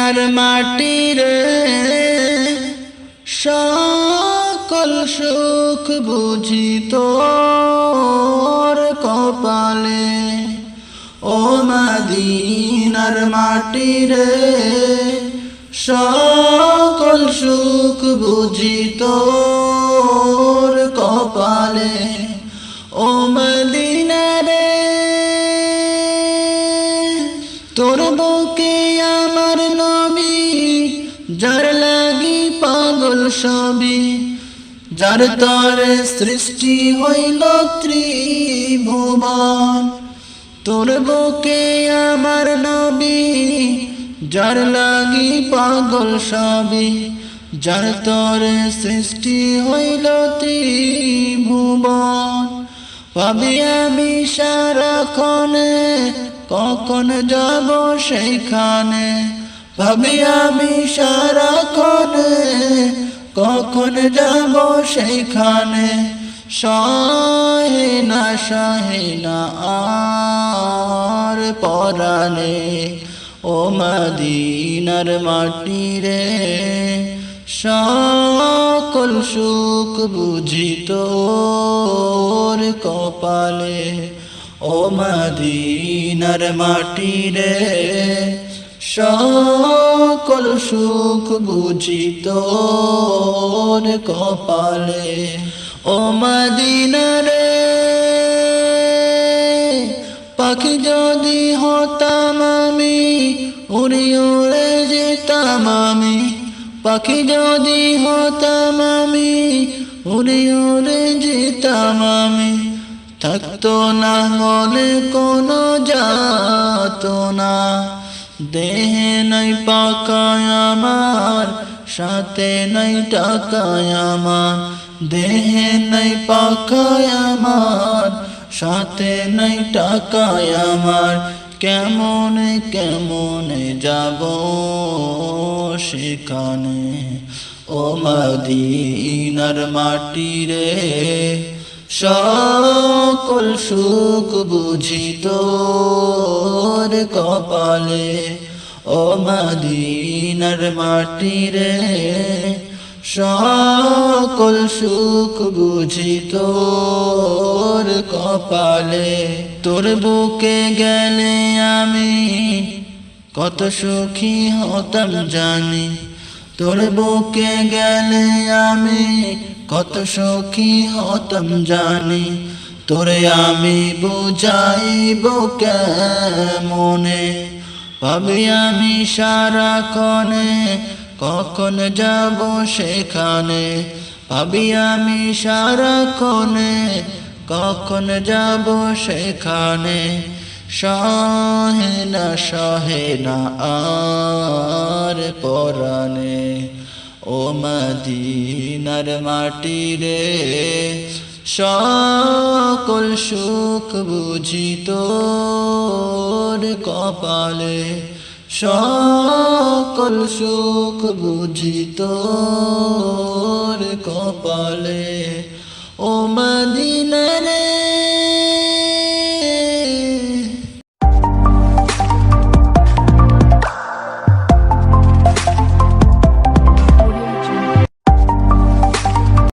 মদিনার মাটি রে সকল সুখ বুঝি তোর কপালে ও মদিনার মাটি রে সকল সুখ বুঝি তোর কপালে ও মদিনা রে তোর বুকে আমার নবী যার লাগি পাগল সবই যার তরে সৃষ্টি হইল ত্রিভুবন তোর বুকে আমার নবী যার লাগি পাগল সবই যার তরে সৃষ্টি হইল ত্রিভুবন ভাবি আমি সারাক্ষণে কখন যাব সেইখানে ভাবি আমি সারাক্ষণে কখন যাব সেইখানে সহে না আর পরাণে ও মদিনার মাটি রে সকল সুখ বুঝি তোর কপালে ও মদিনার মাটি রে সকল সুখ বুঝি তোর কপালে ও মদিনা রে পাখি যদি হতাম আমি উড়ে উড়ে যেতাম আমি পাখি যদি হতাম আমি উড়ে উড়ে যেতাম আমি থাকতো না মনে কোনো যাতো না দেহে নাই পাকায় আমার সাথে নাই টাকায় আমার দেহে নাই পাকায় আমার সাথে নাই টাকায় আমার কেমনে কেমনে যাব সেখানে ও মদিনার মাটি রে সকল সুখ বুঝি তোর কপালে ও মদিনার মাটি রে সকল সুখ বুঝি তোর কপালে তোর বুকে গেলে আমি কত সুখী হতাম জানি তোর বুকে গেলে আমি কত সুখী হতাম জানি তোরে আমি বুঝাইব কেমনে ভাবি আমি সারাক্ষণে কখন যাব সেখানে ভাবি আমি সারাক্ষণে কখন যাব সেখানে সহে না আর পরাণে ও মদিনার মাটি রে সকল সুখ বুঝি তোর কপালে সকল সুখ বুঝি তোর কপালে ও মদিনা রে